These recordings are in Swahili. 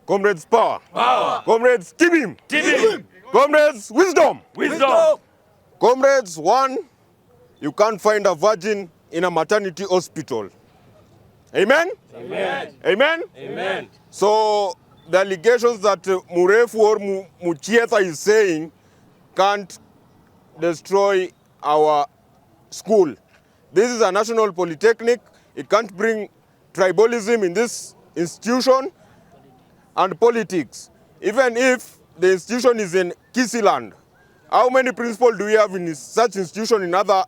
Comrades, power. Power. Comrades, keep him. Keep him. Comrades, wisdom. Wisdom. Comrades, one, you can't find a virgin in a maternity hospital. Amen? Amen. Amen? Amen. So the allegations that Murefu or Muchietha is saying can't destroy our school. This is a national polytechnic. It can't bring tribalism in this institution and politics. Even if the institution is in Kisii land, how many principals do we have in such institution in other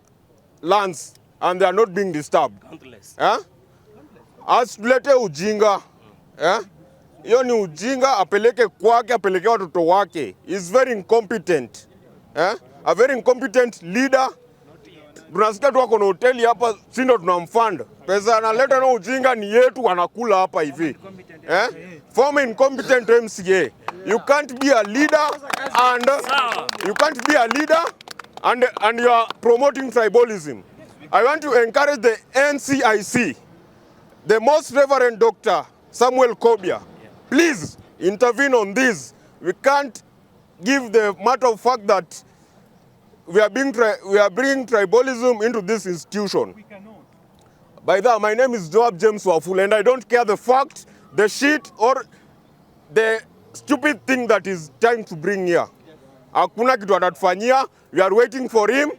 lands and they are not being disturbed? Countless. Asilete ujinga. Hiyo ni ujinga, apeleke kwake, apeleke watoto wake. He's very incompetent. A very incompetent leader. Tunasikia tu wako na hoteli hapa, si ndo tunamfund. Pesa analeta na ujinga ni yetu, anakula hapa hivi. Former incompetent MCA. You can't be a leader and you are promoting tribalism. I want to encourage the NCIC, the Most Reverend Dr. Samuel Kobia. Please intervene on this. We can't give the matter of fact that we are bringing tribalism into this institution. We cannot. By that, my name is Joab James Wafula, and I don't care the fact, the shit, or the stupid thing that is trying to bring here. Hakuna kitu atatufanyia. We are waiting for him.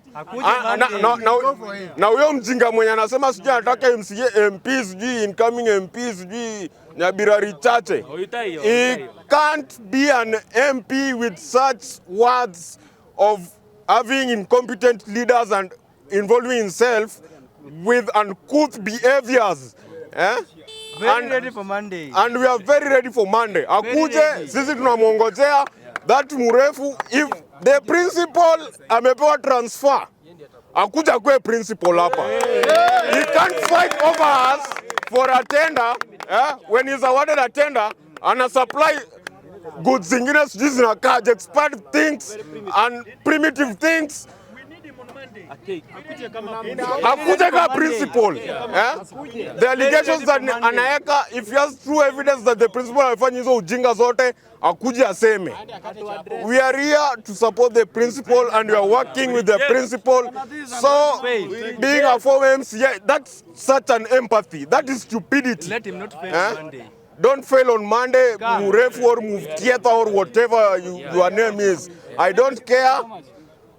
Na huyo mjinga mwenye anasema sijui anataka MP, sijui incoming MP, sijui Nyabirari Chache. He can't be an MP with such words of having incompetent leaders and involving himself with uncouth behaviors. Very ready for Monday. And we are very ready for Monday. Akuje, sisi tunamwongojea that Murefu, if the principal amepewa transfer, akuja kwe principal hapa. He can't fight over us for a tender. When he's awarded a tender, ana supply goods zingine sijui zinakaa, expired things and primitive things. Akuje kama principal. The allegations that anaeka, if he has true evidence that the principal amefanya hizo ujinga zote, akuje aseme. We are here to support the principal and we are working with the principal. So being a former MCA, that's such an empathy. That is stupidity. Let him not fail on Monday. Don't fail on Monday, Murefu or Muftieta or whatever your name is. I don't care.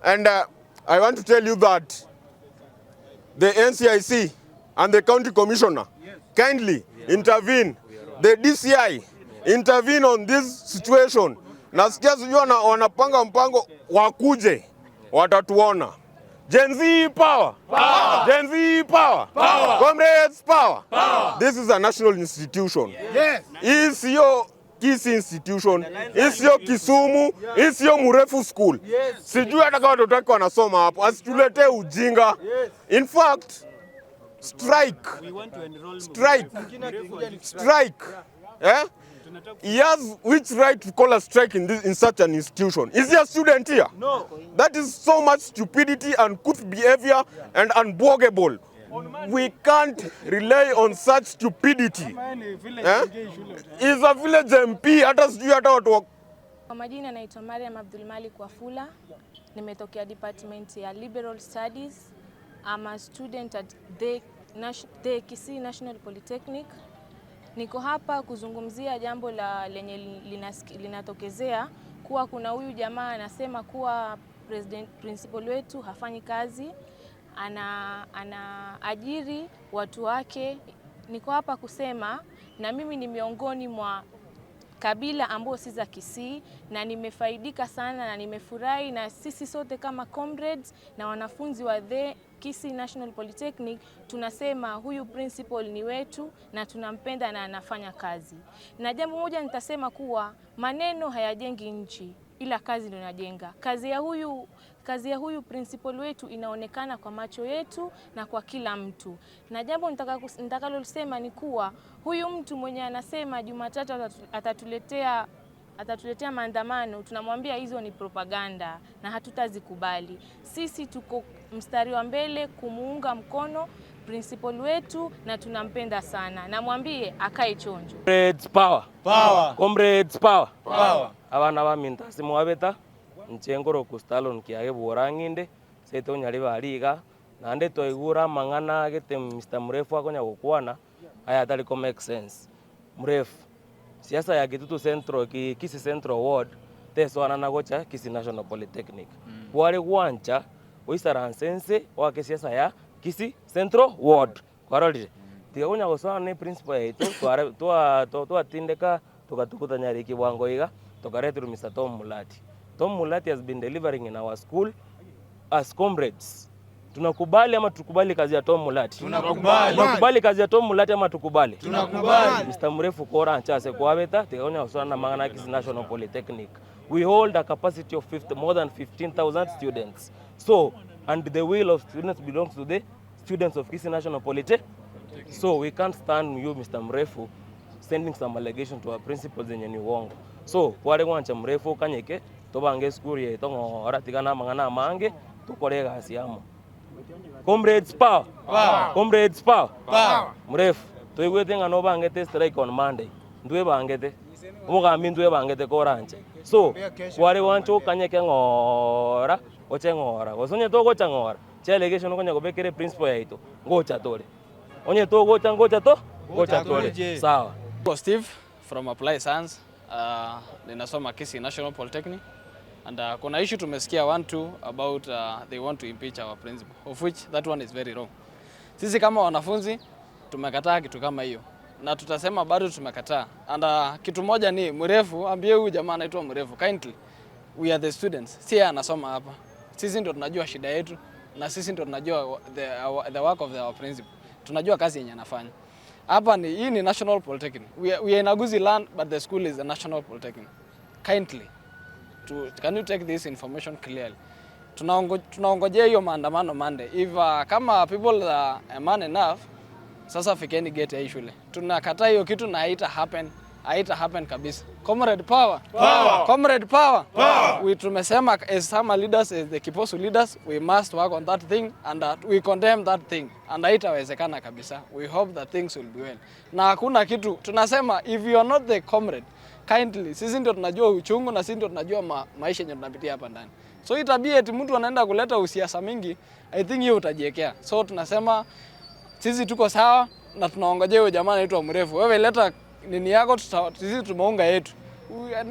And I want to tell you that the NCIC and the county commissioner kindly intervene. The DCI intervene on this situation. Nasikia sijui wanapanga mpango wakuje, watatuona. Gen Z power. Power. Gen Z power. Power. Comrades power. Power. This is a national institution. Yes. Hii sio Kisii institution, hii sio Kisumu, hii sio Murefu school. Sijui hata kama watoto wake wanasoma hapo, asituletee ujinga. In fact, strike. He has which right to call a strike in such an institution? Is he a student here? No. That is so much stupidity and good behavior and unbogable. We can't rely on such stupidity. He's a village MP, hata sijui hata watu. Kwa majina naitwa Mariam Abdulmalik Wafula. Nimetokea department ya Liberal Studies. I'm a student at the Kisii National Polytechnic. Niko hapa kuzungumzia jambo lenye linatokezea kuwa kuna huyu jamaa anasema kuwa principal wetu hafanyi kazi, anaajiri watu wake. Niko hapa kusema na mimi ni miongoni mwa kabila ambao si za Kisii na nimefaidika sana na nimefurahi, na sisi sote kama comrades na wanafunzi wa the Kisii National Polytechnic tunasema huyu principal ni wetu na tunampenda na anafanya kazi. Na jambo moja nitasema kuwa maneno hayajengi nchi, ila kazi ndio inajenga. Kazi ya huyu principal wetu inaonekana kwa macho yetu na kwa kila mtu. Na jambo nitakalosema ni kuwa huyu mtu mwenye anasema Jumatatu atatuletea maandamano, tunamwambia hizo ni propaganda na hatutazikubali. Sisi tuko mstari wa mbele kumuunga mkono principal wetu na tunampenda sana. Namwambie akae chonjo. Comrades power. Power. Comrades power. Power. Abana ba mintasi mwabeta nchengoro kustalon kiage boranginde seto nyari bariga nande toigura mang'ana gete Mr. Mrefu akonya gukwana aya tali ko make sense. Mrefu siasa ya Kitutu Central Kisii Central Ward teso anana gocha Kisii National Polytechnic. Kware gwancha oisaransense wa siasa ya Kisii Central Ward. Kwaroli tigakunya gusana ni principal yetu twa tindeka tukatukuta nyari kiwango iga tukaretru Mr. Tom Mulati. Tom Mulati has been delivering in our school as comrades. Tunakubali ama tukubali kazi ya Tom Mulati? Tunakubali. Tunakubali kazi ya Tom Mulati ama tukubali? Tunakubali. Mr. Mrefu kora anchase kwabeta tigakunya gusana mangana Kisii National Polytechnic. We hold a capacity of more than 15,000 students. So, and the will of students belongs to the students of Kisii National Polytechnic. So, we can't stand you, Mr. Mrefu, sending some allegation to our principals in your wongo. So, kware gwancha Mrefu kanyeke, tobange school ye tongo oratigana mangana mange, tukore gasi amo. Comrades power. Power. Comrades power. Power. Mrefu, toigwete ngano bangete strike on Monday. Ndwe bangete. Umugambi ndwe bangete koranche. So, kware wancho kanyeke ngora, oche ngora. Osonye to gocha ngora. Che allegation konya gobekere principal ya ito. Gocha tole. Onye to gocha tole. Sawa. Steve from Apply Science. Ninasoma Kisii National Polytechnic. And kuna issue tumesikia 1-2 about they want to impeach our principal, of which that one is very wrong. Sisi kama wanafunzi tumekataa kitu kama hiyo. Na tutasema bado tumekataa. And kitu moja ni Mrefu, ambie huyu jamaa anaitwa Mrefu, kindly. We are the students. Si yeye anasoma hapa. Sisi ndio tunajua shida yetu na sisi ndio tunajua the work of our principal. Tunajua kazi yenye anafanya. Hapa hii ni National Polytechnic. We are in Aguzi land, but the school is a National Polytechnic. Kindly, can you take this information clearly? Tunaongojea hiyo maandamano Monday. If kama people are man enough, sasa fikeni gate ya shule. Tunakataa hiyo kitu na haita happen kabisa. Comrade power. Power. Comrade power. Power. We tumesema as some leaders, as the Kiposu leaders, we must work on that thing and we condemn that thing. And haitawezekana kabisa. We hope that things will be well. Na hakuna kitu tunasema, if you are not the comrade, kindly, sisi ndio tunajua uchungu na sisi ndio tunajua maisha yenye tunapitia hapa ndani. So itabia eti mtu anaenda kuleta usiasa mingi, I think hiyo utajiwekea. So tunasema sisi tuko sawa na tunaongojea huyo jamaa anaitwa Mrefu. Wewe leta nini yako, sisi tumeunga yetu.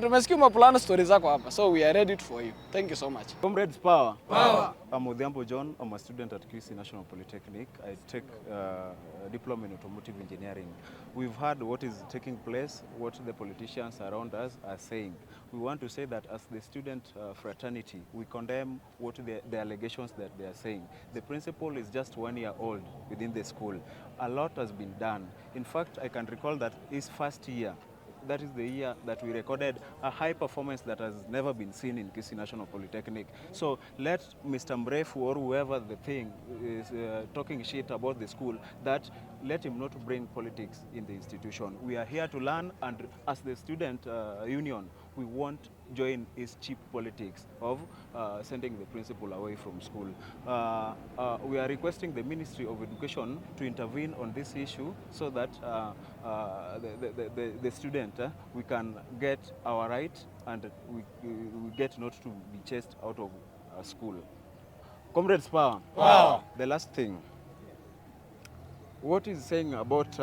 Tumesikia maplan stories zako hapa. So we are ready for you. Thank you so much. Comrades power. Power. I'm Odhiambo John. I'm a student at Kisii National Polytechnic. I take a diploma in automotive engineering. We've heard what is taking place, what the politicians around us are saying. We want to say that as the student fraternity, we condemn what the allegations that they are saying. The principal is just 1 year old within the school. A lot has been done. In fact, I can recall that his first year, that is the year that we recorded a high performance that has never been seen in Kisii National Polytechnic. So let Mr. Mrefu or whoever the thing is talking shit about the school, that let him not bring politics in the institution. We are here to learn, and as the student union, we won't join his cheap politics of sending the principal away from school. We are requesting the Ministry of Education to intervene on this issue so that the student, we can get our right and we get not to be chased out of school. Comrades power. Power. The last thing. What is saying about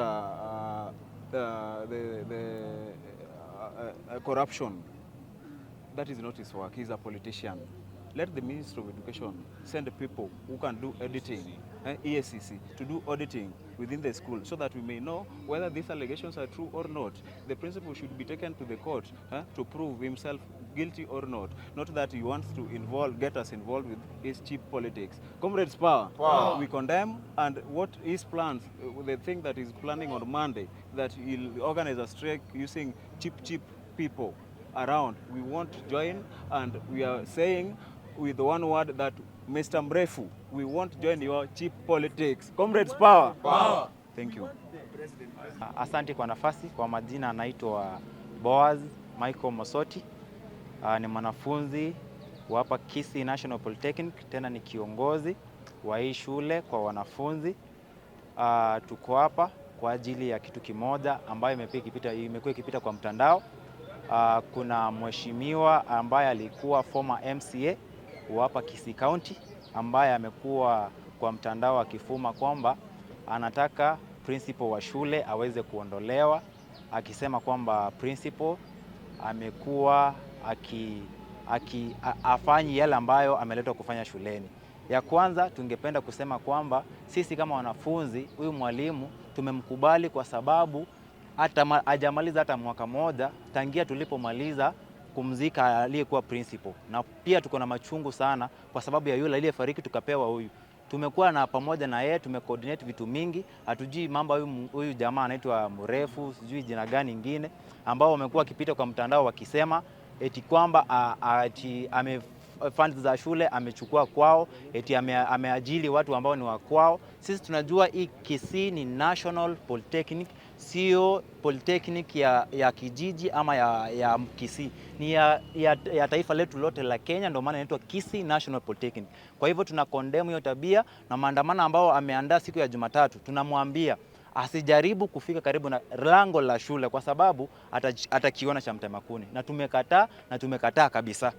corruption? That is not his work. He's a politician. Let the Minister of Education send people who can do auditing, ESCC, to do auditing within the school so that we may know whether these allegations are true or not. The principal should be taken to the court to prove himself guilty or not. Not that he wants to get us involved with his cheap politics. Comrades power. Wow. We condemn, and what his plans, the thing that he's planning on Monday, that he'll organize a strike using cheap people around, we won't join, and we are saying with one word that Mr. Mrefu, we won't join your cheap politics. Comrades power. Power. Thank you. Asante kwa nafasi. Kwa majina anaitwa Boaz Michael Mosoti. Ni mwanafunzi wa hapa Kisii National Polytechnic, tena ni kiongozi wa hii shule kwa wanafunzi. tuko hapa kwa ajili ya kitu kimoja ambayo imekuwa ikipita kwa mtandao. Kuna mheshimiwa ambaye alikuwa former MCA wa hapa Kisii County ambaye amekuwa kwa mtandao akifuma kwamba anataka principal wa shule aweze kuondolewa, akisema kwamba principal amekuwa afanyi yale ambayo ameletwa kufanya shuleni. Ya kwanza tungependa kusema kwamba sisi kama wanafunzi, huyu mwalimu tumemkubali kwa sababu hajamaliza hata mwaka moja tangia tulipomaliza kumzika aliyekuwa principal, na pia tuko na machungu sana kwa sababu ya yule aliyefariki tukapewa huyu. Tumekuwa na pamoja na yeye, tumecoordinate vitu mingi, hatujui mambo huyu jamaa anaitwa mrefu, sijui jina gani ingine, ambao wamekuwa kipita kwa mtandao wakisema eti kwamba funds za shule amechukua kwao, eti ameajili watu ambao ni wa kwao. Sisi tunajua hii Kisii ni National Polytechnic, sio polytechnic ya kijiji ama ya Kisii, ni ya taifa letu lote la Kenya, ndio maana inaitwa Kisii National Polytechnic. Kwa hivyo tuna condemn hiyo tabia, na maandamano ambao ameandaa siku ya Jumatatu tunamwambia asijaribu kufika karibu na lango la shule kwa sababu atakiona cha mtema kuni, na tumekataa kabisa.